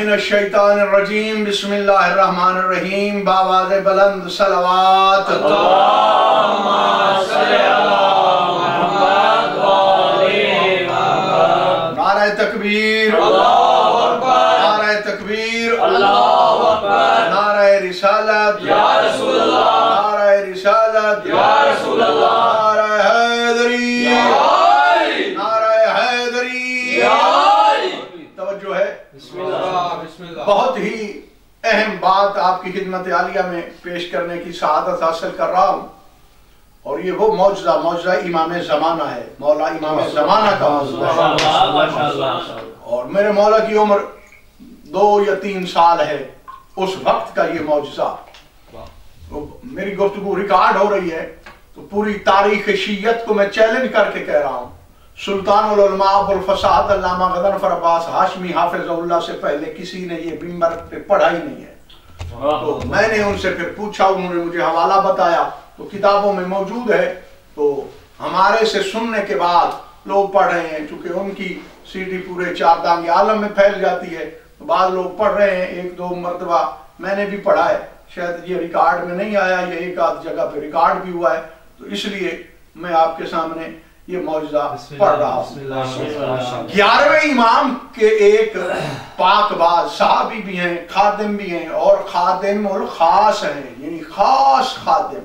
मिनश्शैतानिर्रजीम बिस्मिल्लाहिर्रहमानिर्रहीम बावाज़ बुलंद सलवात अल्लाहुम्मा सल्लि अला मुहम्मद व आलि मुहम्मद। नारे तकबीर, अल्लाहु अकबर, नारे तकबीर, अल्लाहु अकबर, नारे रिसालत या रसूल अल्लाह, नारे रिसालत या रसूल अल्लाह, नारे हैदरी, या अली, नारे हैदरी। या अली। तवज्जो है, बिस्मिल्लाह बिस्मिल्लाह। बहुत ही अहम बात आपकी खिदमत आलिया में पेश करने की सआदत हासिल कर रहा हूँ, और ये वो मौजज़ा इमाम ज़माना है, मौला इमाम ज़माना का मौजज़ा है। माशाअल्लाह। और मेरे मौला की उम्र 2 या 3 साल है, उस वक्त का ये मौजज़ा। तो मेरी गुफ्तगू रिकॉर्ड हो रही है, तो पूरी तारीख शीयत को मैं चैलेंज करके कह रहा हूँ। सुल्तानुल उलमा अबुल फसाद अल्लामा गज़नफ़र अब्बास हाशमी हाफिज़हुल्लाह से पहले किसी ने ये मिंबर पे पढ़ा ही नहीं है। तो मैंने उनसे फिर पूछा, उन्होंने मुझे हवाला बताया, तो किताबों में मौजूद है। तो हमारे से सुनने के बाद लोग पढ़ रहे हैं, चूंकि उनकी सीडी पूरे चारदांग आलम में फैल जाती है, तो बाद लोग पढ़ रहे हैं। 1-2 मरतबा मैंने भी पढ़ा है, शायद ये रिकॉर्ड में नहीं आया, ये एक आध जगह पे रिकॉर्ड भी हुआ है, तो इसलिए मैं आपके सामने ये मौजज़ा पढ़ रहा हूँ। 11वें इमाम के एक पाकबाज सहाबी भी हैं, खादिम भी हैं, और खादिमुल खास हैं, यानी खास खादिम।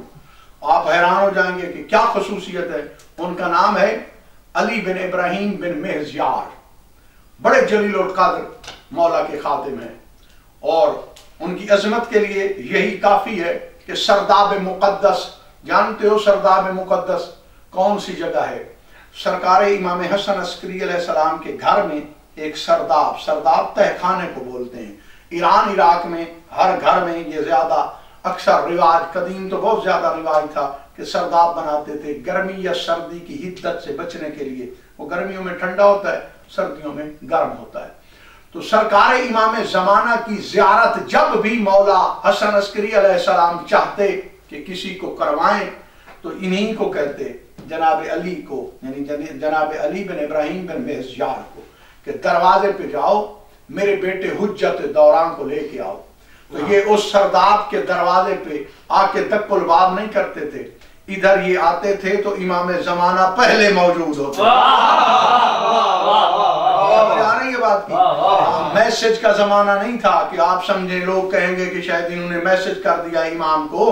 आप हैरान हो जाएंगे कि क्या खसूसियत है। उनका नाम है अली बिन इब्राहिम बिन मेहज़यार, बड़े जलील क़द्र मौला के खादिम हैं। और उनकी अजमत के लिए यही काफी है कि सरदाब मुक़द्दस, जानते हो सरदाब मुक़द्दस कौन सी जगह है? सरकार इमाम हसन अस्करी अलैहिस्सलाम के घर में एक सरदाब तहखाने को बोलते हैं। ईरान इराक में हर घर में ये ज्यादा अक्सर रिवाज, कदीम तो बहुत ज्यादा रिवाज था कि सरदाब बनाते थे गर्मी या सर्दी की हिद्दत से बचने के लिए। वो गर्मियों में ठंडा होता है, सर्दियों में गर्म होता है। तो सरकार इमाम ज़माना की ज़ियारत जब भी मौला हसन अस्करी अलैहिस्सलाम चाहते कि किसी को करवाएं, तो इन्हीं को कहते, जनाब अली को, यानी जनाब अली बिन इब्राहिम बिन मेहज़यार को, कि दरवाजे पे जाओ, मेरे बेटे हुज्जत दौरान को लेके आओ। तो ये उस सरदाब के दरवाजे पे आके दक्कुल बाब नहीं करते थे, इधर ये आते थे तो इमाम ज़माना पहले मौजूद होते। ये बात की मैसेज का जमाना नहीं था कि आप समझे लोग कहेंगे कि शायद इन्होंने मैसेज कर दिया इमाम को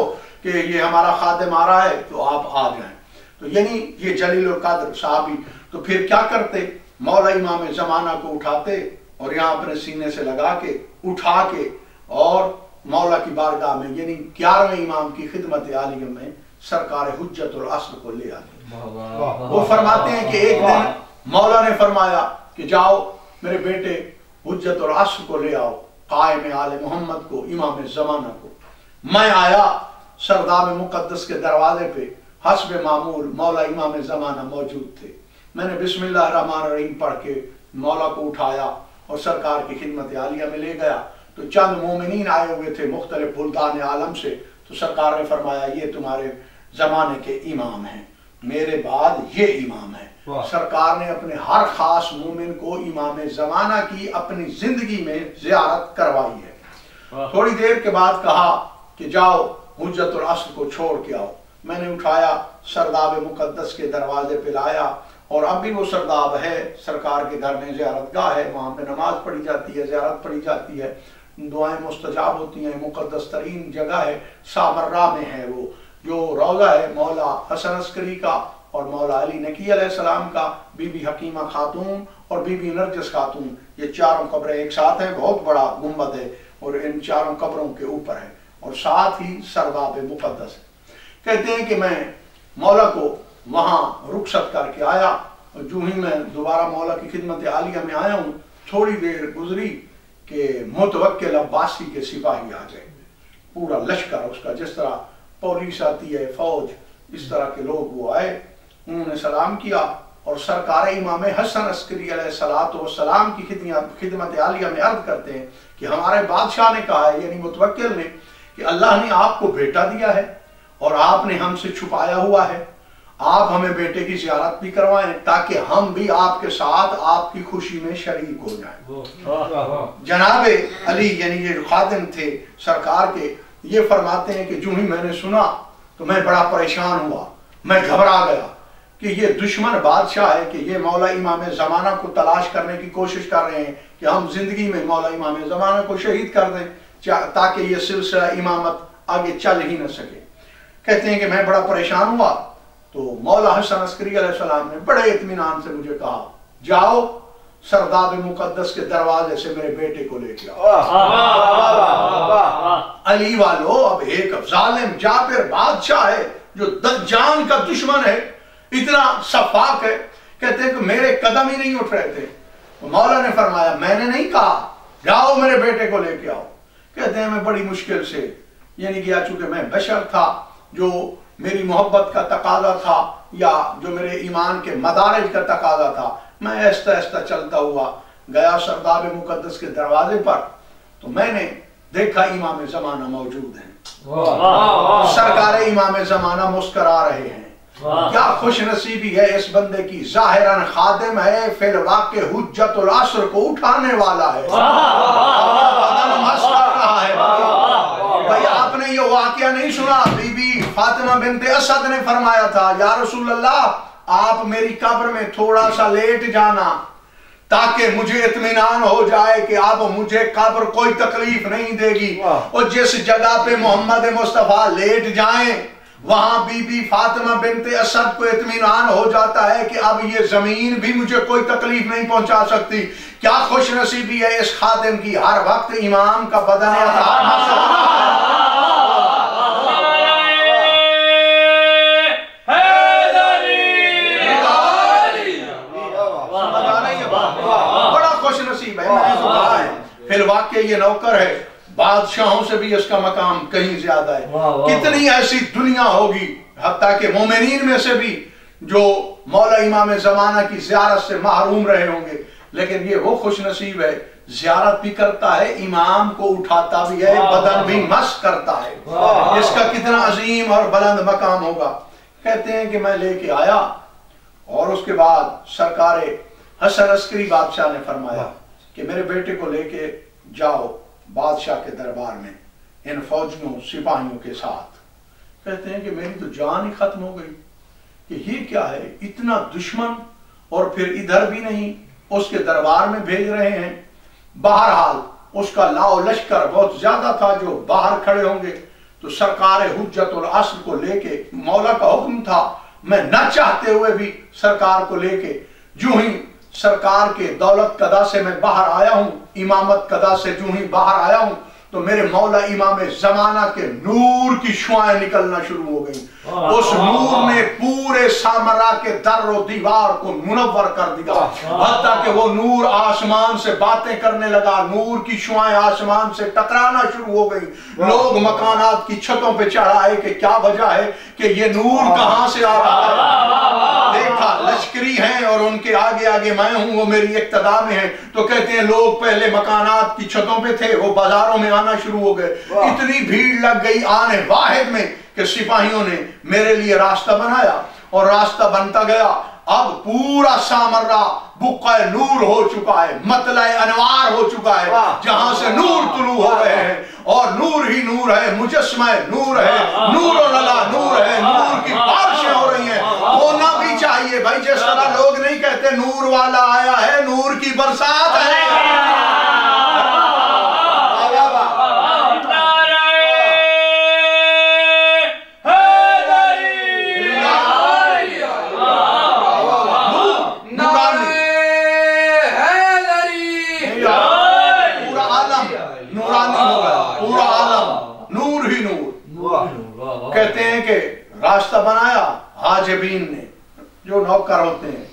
कि ये हमारा खादिम आ रहा है तो आप आ जाएं। तो यानी ये जलील क़द्र साहबी तो फिर क्या करते, मौला इमाम ज़माना को उठाते और यहाँ अपने सीने से लगा के उठा के और मौला की बारगाह में, यानी 11वें इमाम की खिदमत आलिया में सरकार हुज्जतुल अस्र को ले आते। वो फरमाते हैं कि एक दिन मौला ने फरमाया कि जाओ मेरे बेटे हुज्जतुल अस्र को ले आओ, कायम आले मोहम्मद को, इमाम ज़माना को। मैं आया, सरदाब मुक़द्दस के दरवाजे पे हस्ब मामूल मौला इमाम ज़माना मौजूद थे। मैंने बिस्मिल्लाहिर्रहमानिर्रहीम पढ़ के मौला को उठाया और सरकार की खिदमत आलिया में ले गया। तो चंद मोमिनीन आए हुए थे मुख्तलिफ बुल्दान आलम से। तो सरकार ने फरमाया ये तुम्हारे ज़माने के इमाम हैं, मेरे बाद ये इमाम है। सरकार ने अपने हर खास मोमिन को इमाम ज़माना की अपनी जिंदगी में ज़ियारत करवाई है। थोड़ी देर के बाद कहा कि जाओ हुज्जतुल अस्र को छोड़ के आओ। मैंने उठाया, सरदाब मुक़द्दस के दरवाजे पे लाया, और अब भी वो सरदाब है, सरकार के घर में ज़ियारतगाह है, वहाँ पे नमाज पढ़ी जाती है, ज़ियारत पढ़ी जाती है, दुआएं मुस्तजाब होती हैं, मुक़द्दस तरीन जगह है, सामर्रा में है वो जो रोज़ा है मौला हसन अस्करी का और मौला अली नकी अलैहिस्सलाम का, बीबी हकीमा खातून और बीबी नरजस खातून, ये चारों कब्रें एक साथ हैं। बहुत बड़ा गुंबद है और इन चारों कब्रों के ऊपर है, और साथ ही सरदाब मुक़द्दस है। कहते हैं कि मैं मौला को वहाँ रुखसत करके आया, और जो ही मैं दोबारा मौला की खिदमत आलिया में आया हूँ, थोड़ी देर गुजरी कि मुतवक्किल अब्बासी के सिपाही आ गए, पूरा लश्कर उसका, जिस तरह पुलिस आती है, फौज, इस तरह के लोग वो आए। उन्होंने सलाम किया और सरकार इमाम हसन अस्करी अलैहिस्सलातु वस्सलाम की खिदमत आलिया में अर्ज करते हैं कि हमारे बादशाह ने कहा है, यानी मुतवक्किल ने, कि अल्लाह ने आपको बेटा दिया है और आपने हमसे छुपाया हुआ है। آپ ہمیں بیٹے کی زیارت بھی کروائیں تاکہ ہم بھی آپ کے ساتھ آپ کی خوشی میں شریک ہو جائیں۔ جناب علی یعنی یہ خادم تھے سرکار کے، یہ فرماتے ہیں کہ جو ہی میں نے سنا تو میں بڑا پریشان ہوا، میں گھبرا گیا کہ یہ دشمن بادشاہ ہے کہ یہ مولا امام زمانہ کو تلاش کرنے کی کوشش کر رہے ہیں کہ ہم زندگی میں مولا امام زمانہ کو شہید کر دیں تاکہ یہ سلسلہ امامت آگے چل ہی نہ سکے۔ کہتے ہیں کہ میں بڑا پریشان ہوا تو مولا حسن عسکری علیہ السلام نے بڑے اطمینان سے مجھے کہا جاؤ سرداب مقدس کے دروازے سے میرے بیٹے کو لے کے آؤ۔ علی والو اب ایک ظالم جابر بادشاہ ہے جو جان کا دشمن ہے، اتنا شفاق ہے، کہتے ہیں کہ میرے قدم ہی نہیں اٹھ رہے تھے۔ تو مولا نے فرمایا میں نے نہیں کہا جاؤ میرے بیٹے کو لے کے آؤ۔ کہتے ہیں میں بڑی مشکل سے یعنی کہ چونکہ میں بشر تھا، جو میری محبت کا تقاضا تھا یا جو میرے ایمان کے مدارج کا تقاضا تھا، میں ایستا ایستا چلتا ہوا گیا سرداب مقدس کے دروازے پر، تو میں نے دیکھا امام زمانہ موجود ہیں، سرکار امام زمانہ مسکرا رہے ہیں۔ کیا خوش نصیبی ہے اس بندے کی، ظاہراً خادم ہے فی الواقع حجت العصر کو اٹھانے والا ہے، بھائی آپ نے یہ واقعہ نہیں سنا؟ بی بی فاطمہ بنت اسد نے فرمایا تھا یا رسول اللہ آپ میری قبر میں تھوڑا سا لیٹ جانا تاکہ مجھے اطمینان ہو جائے کہ اب مجھے قبر کوئی تکلیف نہیں دے گی، اور جس جگہ پہ محمد مصطفیٰ لیٹ جائیں وہاں بی بی فاطمہ بنت اسد کو اطمینان ہو جاتا ہے کہ اب یہ زمین بھی مجھے کوئی تکلیف نہیں پہنچا سکتی۔ کیا خوش نصیبی ہے اس خادم کی، ہر وقت امام کا بدن بڑا خوش نصیب ہے۔ میں نے کہا ہے فی الواقع یہ نوکر ہے، بادشاہوں سے بھی اس کا مقام کہیں زیادہ ہے۔ کتنی ایسی دنیا ہوگی حتیٰ کہ مومنین میں سے بھی جو مولا امام زمانہ کی زیارت سے محروم رہے ہوں گے، لیکن یہ وہ خوش نصیب ہے زیارت بھی کرتا ہے، امام کو اٹھاتا بھی ہے، بدن بھی مس کرتا ہے۔ اس کا کتنا عظیم اور بلند مقام ہوگا۔ کہتے ہیں کہ میں لے کے آیا اور اس کے بعد سرکار حسن عسکری بادشاہ نے فرمایا کہ میرے بیٹے کو لے کے جاؤ بادشاہ کے دربار میں ان فوجیوں سپاہیوں کے ساتھ۔ کہتے ہیں کہ میری تو جان ہی ختم ہو گئی کہ یہ کیا ہے، اتنا دشمن اور پھر ادھر بھی نہیں اس کے دربار میں بھیج رہے ہیں۔ بہرحال اس کا لاؤ لشکر بہت زیادہ تھا جو باہر کھڑے ہوں گے، تو سرکار حجت العصر کو لے کے، مولا کا حکم تھا میں نہ چاہتے ہوئے بھی سرکار کو لے کے، جو ہی سرکار کے دولت قضا سے میں باہر آیا ہوں، امامت قضا سے جو ہی باہر آیا ہوں، تو میرے مولا امام زمانہ کے نور کی شعائیں نکلنا شروع ہو گئیں۔ اس نور نے پورے سامرا کے در و دیوار کو منور کر دیا، حتیٰ کہ وہ نور آسمان سے باتیں کرنے لگا، نور کی شعائیں آسمان سے ٹکرانا شروع ہو گئی۔ لوگ مکانات کی چھتوں پہ چڑھائے کہ کیا وجہ ہے کہ یہ نور کہاں سے آ رہا ہے۔ دیکھا لشکری ہیں اور ان کے آگے آگے میں ہوں، وہ میری اقتداء میں ہیں، تو کہتے ہیں لوگ پہلے مکانات کی چھتوں پہ تھے، وہ بازاروں میں آنا شروع ہو گئے۔ اتنی بھیڑ لگ گئی آنے واحد میں کہ سپاہیوں نے میرے لیے راستہ بنایا اور راستہ بنتا گیا۔ اب پورا سامرا بقع نور ہو چکا ہے، مطلع انوار ہو چکا ہے، جہاں سے نور طلوع ہو رہے ہیں، اور نور ہی نور ہے، مجسمہ نور ہے، نور و للا نور ہے، نور کی بارشیں ہو رہی ہیں۔ ہونا بھی چاہیے بھائی، جس طرح لوگ نہیں کہتے نور والا آیا ہے، نور کی برسات ہے۔ کہتے ہیں کہ راستہ بنایا حاجبین نے، جو نوکر ہوتے ہیں،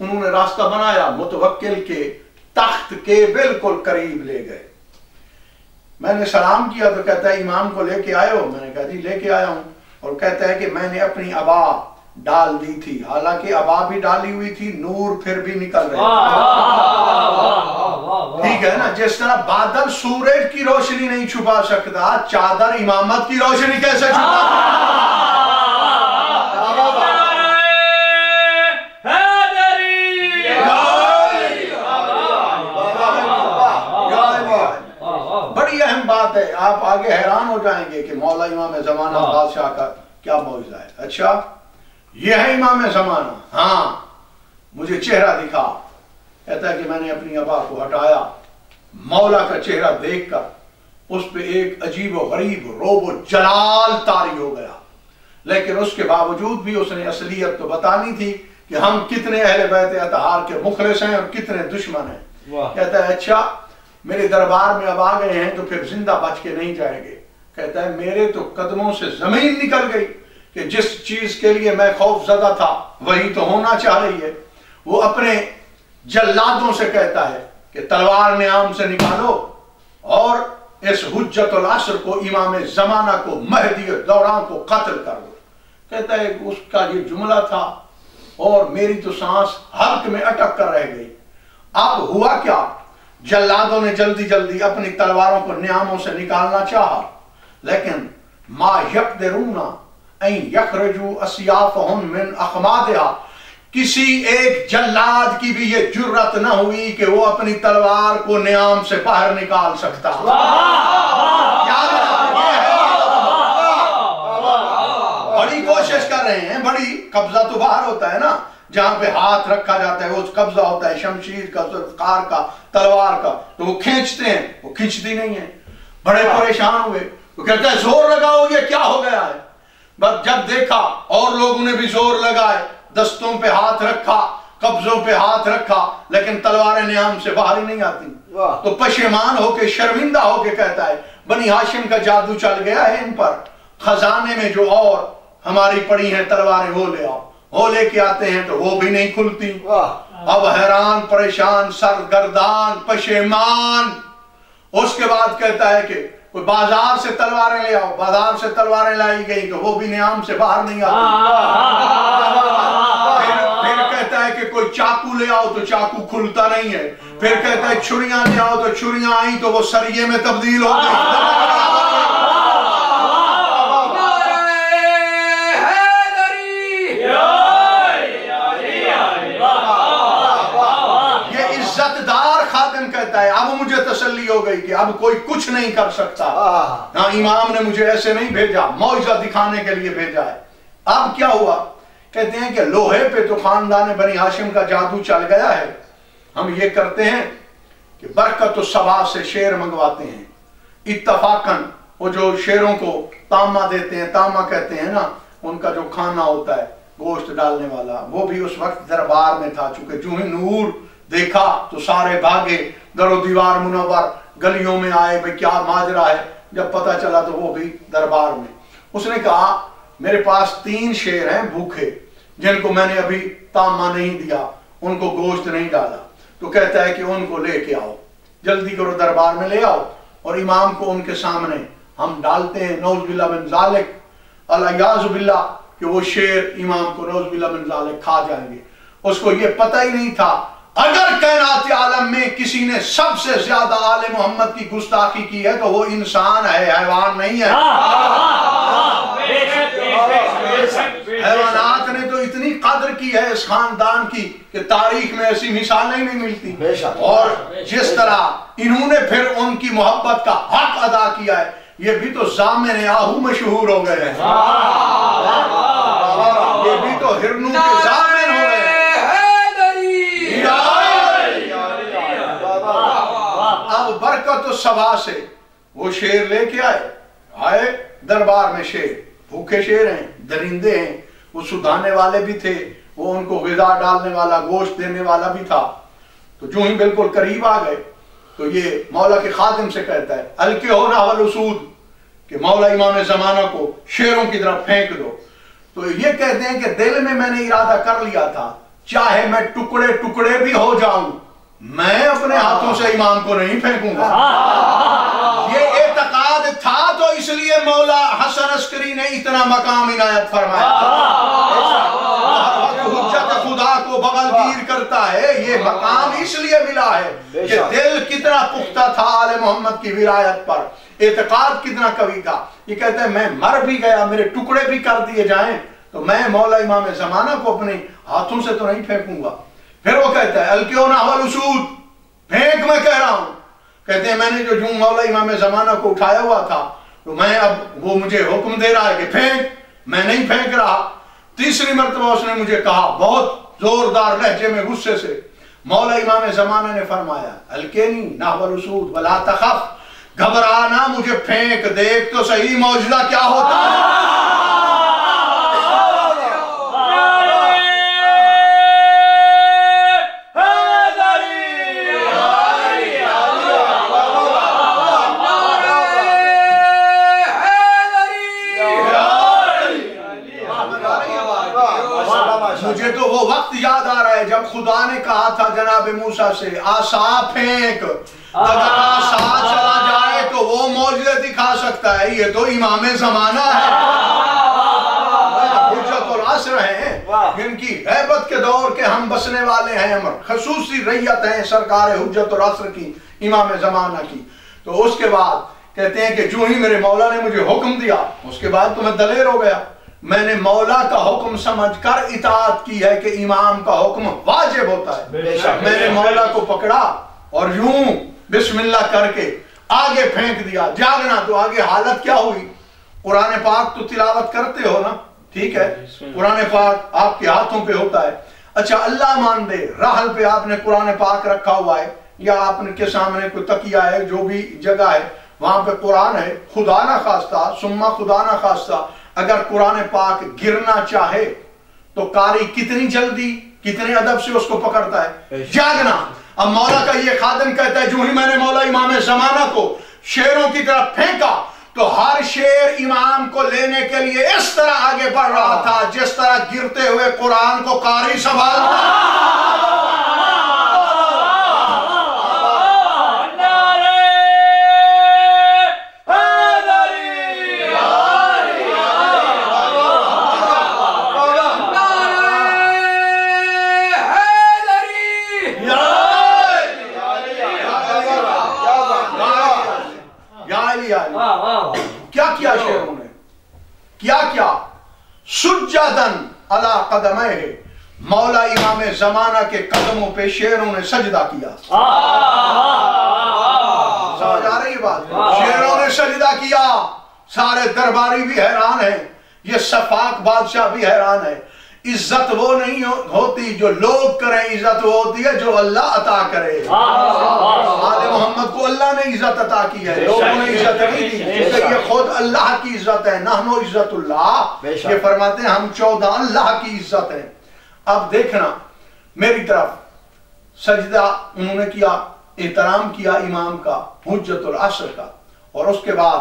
انہوں نے راستہ بنایا، متوکل کے تخت کے بالکل قریب لے گئے۔ میں نے سلام کیا تو کہتا ہے امام کو لے کے آئے ہو؟ میں نے کہا جی لے کے آیا ہوں۔ اور کہتا ہے کہ میں نے اپنی عبا ڈال دی تھی، حالانکہ عبا بھی ڈالی ہوئی تھی، نور پھر بھی نکل رہے ٹھیک ہے نا۔ جس طرح بادل سورج کی روشنی نہیں چھپا سکتا، چادر امامت کی روشنی کیسے چھپا؟ बड़ी अहम बात है, आप आगे हैरान हो जाएंगे कि मौला इमाम ज़माना बादशाह का क्या मौजज़ा है। अच्छा, ये है इमाम ज़माना। हाँ, मुझे चेहरा दिखा। कहता है कि मैंने अपनी अबा को हटाया, मौला का चेहरा देखकर उस पे एक अजीब और गरीब रोब और जलाल तारी हो गया। लेकिन उसके बावजूद भी उसने असलियत तो बतानी थी कि हम कितने अहले बैत अतहार के मुखलिस हैं और कितने दुश्मन हैं। कहता है अच्छा, मेरे दरबार में अब आ गए हैं तो फिर जिंदा बच के नहीं जाएंगे। कहता है मेरे तो कदमों से जमीन निकल गई कि जिस चीज के लिए मैं खौफजदा था वही तो होना चाह रही है। वो अपने जल्लादों से कहता है कि तलवार नियाम से निकालो और इस हुज्जतुल असर को, इमाम ज़माना को, महदी दौरान को कत्ल कर दो। कहता है उसका ये जुमला था और मेरी तो सांस हल्क में अटक कर रह गई। अब हुआ क्या, जल्लादों ने जल्दी जल्दी अपनी तलवारों को नियामों से निकालना चाहा, लेकिन मा यक़दिरूना अन यख़रजू अस्याफ़हुम मिन अख़मादिहा, किसी एक जल्लाद की भी ये जुर्रत न हुई कि वो अपनी तलवार को नियाम से बाहर निकाल सकता। बड़ी कोशिश कर रहे हैं, बड़ी कब्जा तो बाहर होता है ना, जहां पे हाथ रखा जाता है वो कब्जा होता है शमशीर का, ज़ुल्फ़कार का, तलवार का, तो वो खींचते हैं, वो खींचती नहीं है। बड़े परेशान हुए, वो कहते हैं जोर लगाओ, ये क्या हो गया है। बस जब देखा और लोगों ने भी जोर लगाए, दस्तों पे हाथ रखा, कब्जों पे हाथ रखा, लेकिन तलवारें नियाम से बाहर ही नहीं आती। तो पशेमान होके, शर्मिंदा होके कहता है बनी हाशिम का जादू चल गया है इन पर, खजाने में जो और हमारी पड़ी हैं तलवारें वो ले आओ। वो लेके आते हैं तो वो भी नहीं खुलती। अब हैरान, परेशान, सरगर्दान, पशेमान। उसके बाद कहता है कि कोई बाजार से तलवारें ले आओ। बाजार से तलवारें लाई गई तो वो भी नियाम से बाहर नहीं आती। फिर कहता है कि कोई चाकू ले आओ तो चाकू खुलता नहीं है। फिर कहता है छुरियां ले आओ तो छुरियां आई तो वो सरिये में तब्दील हो गई। कहता है अब मुझे तसल्ली हो गई कि अब कोई कुछ नहीं कर सकता। हाँ, इमाम ने मुझे ऐसे नहीं भेजा, मौजज़ा दिखाने के लिए भेजा है। अब क्या हुआ, कहते हैं कि लोहे पे तो खानदान बनी हाशिम का जादू चल गया है। हम ये करते हैं कि बरकत सबा से शेर मंगवाते हैं। इत्तफाकन वो जो शेरों को तामा देते हैं, तामा कहते हैं ना, उनका जो खाना होता है गोश्त डालने वाला, वो भी उस वक्त दरबार में था। चूंकि जो ही नूर देखा तो सारे भागे, दरो दीवार मुनव्वर, गलियों में आए, भाई क्या माजरा है। जब पता चला तो वो भी दरबार में। उसने कहा मेरे पास 3 शेर हैं भूखे, जिनको मैंने अभी तामा नहीं दिया, उनको गोश्त नहीं डाला। तो कहता है कि उनको लेके आओ, जल्दी करो, दरबार में ले आओ। और इमाम को उनके सामने हम डालते हैं। नौज़ुबिल्लाह मिन ज़ालिक, अल-अयाज़ु बिल्लाह, कि वो शेर इमाम को नौज़ुबिल्लाह मिन ज़ालिक खा जाएंगे। उसको ये पता ही नहीं था, अगर कायनात आलम में किसी ने सबसे ज्यादा आले मोहम्मद की गुस्ताखी की है तो वो इंसान है, हैवान नहीं है। हैवानात ने तो इतनी कदर की है इस खानदान की कि तारीख में ऐसी मिसालें नहीं मिलती। और जिस तरह इन्होंने फिर उनकी मोहब्बत का हक अदा किया है, ये भी तो ज़ामिन आहू मशहूर हो गए हैं। ये भी तो हिरनों के ज़ामिन हो गए। अब बरकत सबा से वो शेर लेके आए दरबार में। शेर भूखे शेर हैं, दरिंदे हैं, वो सुधाने वाले भी थे, वो उनको ग़िज़ा डालने वाला, गोश्त देने वाला भी था। तो जो ही बिल्कुल करीब आ गए तो ये मौला के खादिम से कहता है अलके हो ना वल उसूद, कि मौला इमाम ज़माना को शेरों की तरफ फेंक दो। तो ये कहते हैं कि दिल में मैंने इरादा कर लिया था, चाहे मैं टुकड़े टुकड़े भी हो जाऊं, मैं अपने हाथों से इमाम को नहीं फेंकूंगा। ये एतकाद था, तो इसलिए मौला हसन अस्करी ने इतना मकाम इनायत फरमाया। हुज्जत खुदा को बगलगीर करता है, ये मकाम इसलिए मिला है कि दिल कितना पुख्ता था आले मोहम्मद की विलायत पर, एतकाद कितना कवि था। ये कहता है मैं मर भी गया, मेरे टुकड़े भी कर दिए जाएं, तो मैं मौला इमाम ज़माना को अपने हाथों से तो नहीं फेंकूंगा। फिर वो कहता है अलक्योना वल उसूद, फेंक मैं कह रहा हूं, कहते हैं मैंने जो मौला इमाम ज़माना को उठाया हुआ था, तो मैं अब वो मुझे हुक्म दे रहा है कि फेंक, मैं नहीं फेंक रहा। तीसरी मर्तबा उसने मुझे कहा बहुत जोरदार लहजे में, गुस्से से। मौला इमाम ज़माना ने फरमाया अलकेनी नावल उसूद वला तखफ, घबराना, मुझे फेंक, देख तो सही मौजूदा क्या होता है। मुझे तो वो वक्त याद आ रहा है जब खुदा ने कहा था जनाब मूसा से आसा फेंक, अगर आसा चला जाए तो वो मौजूदा दिखा सकता है, ये तो इमाम ज़माना है, हुज्जतुल असर हैं, जिनकी हैबत के दौर के हम बसने वाले हैं, हम खसूसी रैयत हैं सरकार हुज्जतुल असर की, इमाम ज़माना की। तो उसके बाद कहते हैं कि जो ही मेरे मौला ने मुझे हुक्म दिया, उसके बाद तो मैं दलेर हो गया। मैंने मौला का हुक्म समझकर इताअत की है कि इमाम का हुक्म वाजिब होता है। मैंने मौला को पकड़ा और यूं बिस्मिल्लाह करके आगे फेंक दिया। जागना, तो आगे हालत क्या हुई? कुरान पाक तो तिलावत करते हो ना, ठीक है, कुरान पाक आपके हाथों पे होता है। अच्छा, अल्लाह मान दे राहल पे आपने कुरान पाक रखा हुआ है, या आपने के सामने कोई तकिया है, जो भी जगह है वहां पे कुरान है, खुदा ना खास्ता सुम्मा खुदा ना खास्ता अगर कुरान पाक गिरना चाहे तो कारी कितनी जल्दी कितने अदब से उसको पकड़ता है। जागना। अब मौला का ये खादिम कहता है जो ही मैंने मौला इमाम ज़माना को शेरों की तरफ फेंका तो हर शेर इमाम को लेने के लिए इस तरह आगे बढ़ रहा था जिस तरह गिरते हुए कुरान को कारी संभालता। क्या किया शेरों ने? क्या क्या? सुज्जदन अला कदमे है, मौला इमाम ज़माना के कदमों पे शेरों ने सजदा किया। समझ आ रही है बात? शेरों ने सजदा किया। सारे दरबारी भी हैरान है, ये सफाक बादशाह भी हैरान है। इज्जत वो नहीं होती जो लोग करें, इज्जत वो होती है जो अल्लाह अता करे। आले मोहम्मद को अल्लाह ने इज्जत अता की है, लोगों ने इज्जत नहीं दी, क्योंकि ये खुद अल्लाह की इज्जत है। नहनो इज्जतुल्लाह, ये फरमाते हैं हम 14 अल्लाह की इज्जत है। अब देखना मेरी तरफ, सजदा उन्होंने किया, एहतराम किया इमाम का, हुज्जतुल असर का, और उसके बाद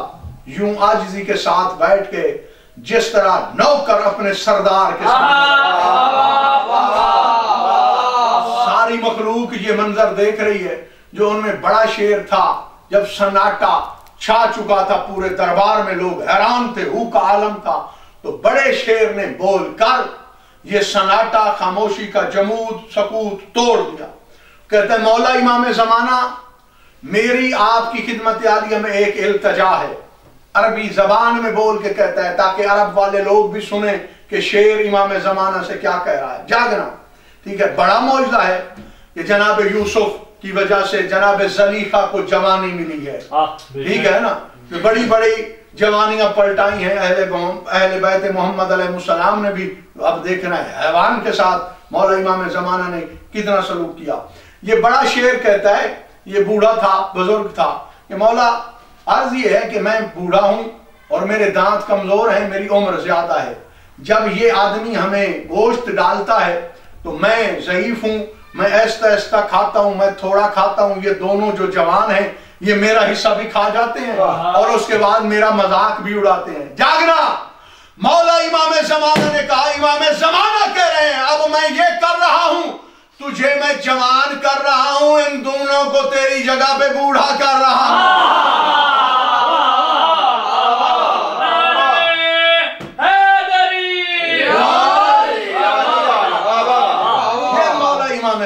यूं आजिज़ी के साथ बैठ के जिस तरह नौकर अपने सरदार के सारी मखलूक ये मंजर देख रही है। जो उनमें बड़ा शेर था, जब सन्नाटा छा चुका था पूरे दरबार में, लोग हैरान थे, हू का आलम था, तो बड़े शेर ने बोलकर ये सन्नाटा, खामोशी का जमूद सकूत तोड़ दिया। कहते हैं मौला इमाम ज़माना, मेरी आपकी खिदमत आलिया में एक इल्तजा है। अरबी जबान में बोल के कहता है ताकि अरब वाले लोग भी सुने कि शेर इमाम ज़माना से क्या कह रहा है। जागना, ठीक है। बड़ा मौजूदा है कि जनाब यूसुफ की वजह से जनाब ज़लीखा को जवानी मिली है, ठीक है ना। तो बड़ी बड़ी जवानियां पलटाई हैं अहले बैत मोहम्मद अलैहिस्सलाम ने भी। अब देखना है हैवान के साथ मौला इमाम ज़माना ने कितना सलूक किया। ये बड़ा शेर कहता है, ये बूढ़ा था, बुजुर्ग था, कि मौला अर्ज ये है कि मैं बूढ़ा हूं और मेरे दांत कमजोर हैं, मेरी उम्र ज्यादा है। जब ये आदमी हमें गोश्त डालता है तो मैं ज़ईफ हूं, मैं ऐसा ऐसा खाता हूं, मैं थोड़ा खाता हूं। ये दोनों जो जवान हैं ये मेरा हिस्सा भी खा जाते हैं और उसके बाद मेरा मजाक भी उड़ाते हैं। जागना। मौला इमाम ज़माना ने कहा, इमाम ज़माना कह रहे हैं अब मैं ये कर रहा हूं, तुझे मैं जवान कर रहा हूं, इन दोनों को तेरी जगह पे बूढ़ा कर रहा हूं।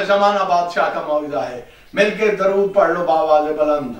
ज़माना बादशाह का मौजूदा है। मिलके दरूद पढ़ लो बावाज़ बुलंद।